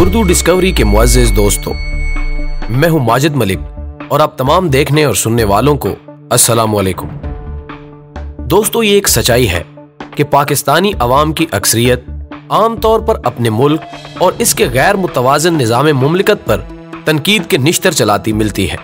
Urdu discovery के मुअज़्ज़िज़ दोस्तों, मैं हूं माजिद मलिक और आप तमाम देखने और सुनने वालों को अस्सलाम वालेकुम। दोस्तों, ये एक सच्चाई है कि पाकिस्तानी अवाम की अक्सरियत आमतौर पर अपने मुल्क और इसके गैर मुतवाज़न निज़ाम मुमलिकत पर तनकीद के निश्तर चलाती मिलती है,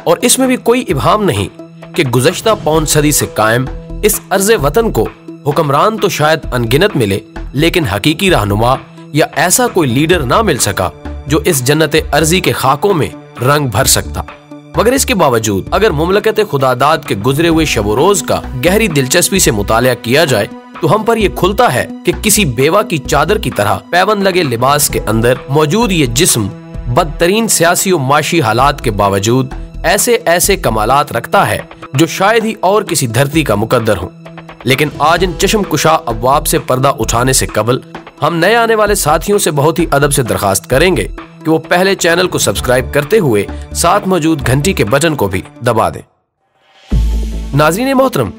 और इसमें भी कोई इब्हाम नहीं कि गुज़श्ता पौन सदी से कायम इस अर्ज़े वतन को हुक्मरान तो शायद अनगिनत मिले, लेकिन हकीकी रहनुमा या ऐसा कोई लीडर ना मिल सका जो इस जन्नत अर्जी के खाकों में रंग भर सकता। मगर इसके बावजूद अगर मुमलकत खुदादाद के गुजरे हुए शब रोज का गहरी दिलचस्पी से मुतालिया किया जाए तो हम पर यह खुलता है कि किसी बेवा की चादर की तरह पैबंद लगे लिबास के अंदर मौजूद ये जिस्म बदतरीन सियासी और माशी हालात के बावजूद ऐसे ऐसे कमालात रखता है जो शायद ही और किसी धरती का मुकद्दर हो। लेकिन आज इन चश्म कुशा अब्वाब से पर्दा उठाने से कबल हम नए आने वाले साथियों से बहुत ही अदब से दरखास्त करेंगे कि वो पहले चैनल को सब्सक्राइब करते हुए साथ मौजूद घंटी के बटन को भी दबा दें। नाज़रीन मोहतरम,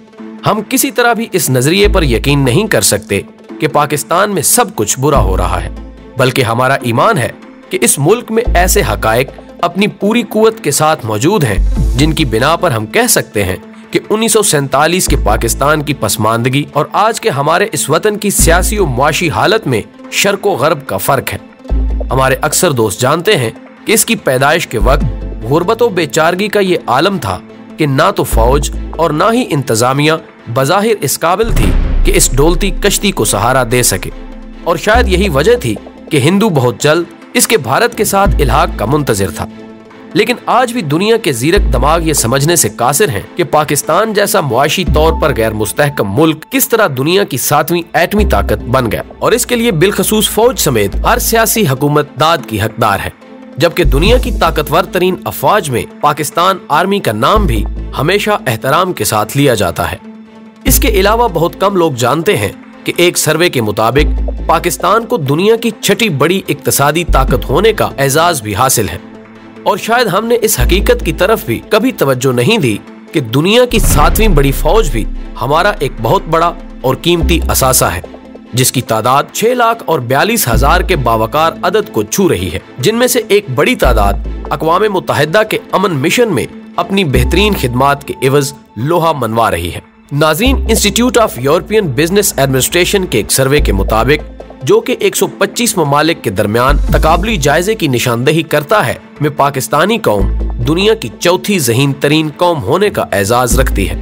हम किसी तरह भी इस नजरिए पर यकीन नहीं कर सकते कि पाकिस्तान में सब कुछ बुरा हो रहा है, बल्कि हमारा ईमान है कि इस मुल्क में ऐसे हकायक अपनी पूरी कुव्वत के साथ मौजूद हैं जिनकी बिना पर हम कह सकते हैं कि 1947 के पाकिस्तान की पसमानदगी और आज के हमारे इस वतन की सियासी और मुआशी हालत में शर्क व गर्ब का फर्क है। हमारे अक्सर दोस्त जानते हैं कि इसकी पैदाइश के वक्त गुर्बत व बेचारगी का ये आलम था कि ना तो फौज और ना ही इंतजामिया बज़ाहिर इस काबिल थी कि इस डोलती कश्ती को सहारा दे सके, और शायद यही वजह थी कि हिंदू बहुत जल्द इसके भारत के साथ इल्हाक का मुंतजिर था। लेकिन आज भी दुनिया के जीरक दिमाग ये समझने से कासिर हैं कि पाकिस्तान जैसा मुआशी तौर पर गैर मुस्तहकम मुल्क किस तरह दुनिया की 7वीं एटमी ताकत बन गया, और इसके लिए बिलखसूस फौज समेत हर सियासी हुकूमत दाद की हकदार है। जबकि दुनिया की ताकतवर तरीन अफवाज में पाकिस्तान आर्मी का नाम भी हमेशा एहतराम के साथ लिया जाता है। इसके अलावा बहुत कम लोग जानते हैं कि एक सर्वे के मुताबिक पाकिस्तान को दुनिया की 6ठी बड़ी इक्तिसादी ताकत होने का एजाज भी हासिल है, और शायद हमने इस हकीकत की तरफ भी कभी तवज्जो नहीं दी कि दुनिया की 7वीं बड़ी फौज भी हमारा एक बहुत बड़ा और कीमती असासा है, जिसकी तादाद 6,42,000 के बावकार अदद को छू रही है, जिनमें से एक बड़ी तादाद अक़वाम मुत्तहिदा के अमन मिशन में अपनी बेहतरीन खिदमात के एवज लोहा मनवा रही है। नाज़रीन, institute of European business administration के एक सर्वे के मुताबिक, जो कि 125 ममालिक के दरमियान तकाबली जायजे की निशानदेही करता है, में पाकिस्तानी कौम दुनिया की 4थी ज़हीन तरीन कौम होने का एजाज रखती है,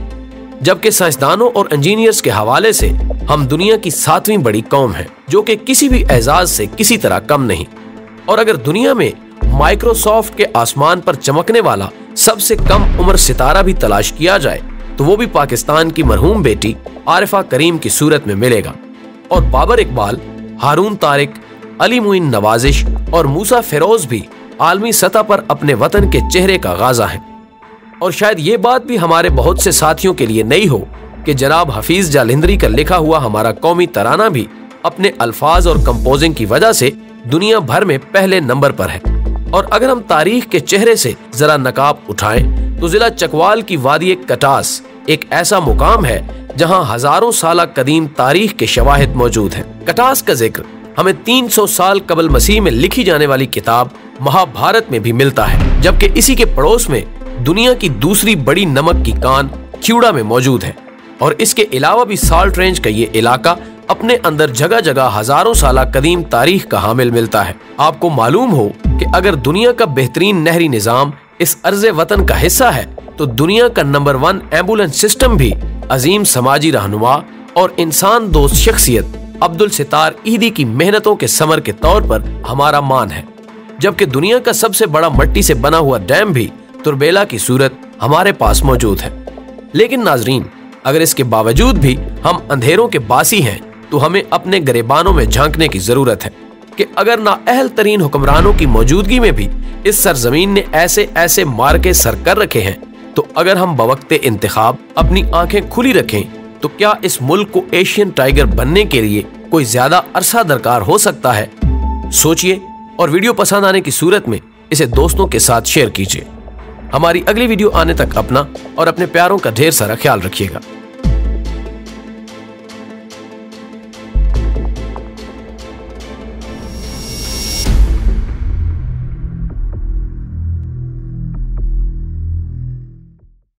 जबकि साइंसदानों और इंजीनियर्स के हवाले से हम दुनिया की 7वीं बड़ी कौम है, जो कि किसी भी एजाज से किसी तरह कम नहीं। और अगर दुनिया में माइक्रोसॉफ्ट के आसमान पर चमकने वाला सबसे कम उम्र सितारा भी तलाश किया जाए तो वो भी पाकिस्तान की मरहूम बेटी आरिफा करीम की सूरत में मिलेगा, और बाबर इकबाल, हारून तारिक, अली मुइन नवाजिश और मूसा फेरोज भी आलमी सतह पर अपने वतन के चेहरे का गाजा हैं। और शायद ये बात भी हमारे बहुत से साथियों के लिए नई हो कि जनाब हफीज जालंधरी का लिखा हुआ हमारा कौमी तराना भी अपने अल्फाज और कंपोजिंग की वजह से दुनिया भर में पहले नंबर पर है। और अगर हम तारीख के चेहरे से जरा नकाब उठाएं तो जिला चकवाल की वादी कटास एक ऐसा मुकाम है जहां हजारों साल कदीम तारीख के शवाहिद मौजूद हैं। कटास का जिक्र हमें 300 साल कबल मसीह में लिखी जाने वाली किताब महाभारत में भी मिलता है, जबकि इसी के पड़ोस में दुनिया की दूसरी बड़ी नमक की कान ख्यूड़ा में मौजूद है। और इसके अलावा भी साल्ट रेंज का ये इलाका अपने अंदर जगह जगह हजारों साल कदीम तारीख का हामिल मिलता है। आपको मालूम हो कि अगर दुनिया का बेहतरीन नहरी निजाम इस अर्ज़े वतन का हिस्सा है तो दुनिया का नंबर 1 एम्बुलेंस सिस्टम भी अजीम समाजी रहनुमा और इंसान दोस्त शख्सियत अब्दुल सितार ईदी की मेहनतों के समर के तौर पर हमारा मान है, जबकि दुनिया का सबसे बड़ा मट्टी से बना हुआ डैम भी तुरबेला की सूरत हमारे पास मौजूद है। लेकिन नाजरीन, अगर इसके बावजूद भी हम अंधेरों के बासी हैं तो हमें अपने गरेबानों में झांकने की जरूरत है कि अगर नाअहल तरीन हुक्मरानों की मौजूदगी में भी इस सरजमीन ने ऐसे ऐसे मार्के सर कर रखे हैं, तो अगर हम बवक्ते इंतखाब अपनी आंखें खुली रखें तो क्या इस मुल्क को एशियन टाइगर बनने के लिए कोई ज्यादा अरसा दरकार हो सकता है? सोचिए, और वीडियो पसंद आने की सूरत में इसे दोस्तों के साथ शेयर कीजिए। हमारी अगली वीडियो आने तक अपना और अपने प्यारों का ढेर सारा ख्याल रखिएगा।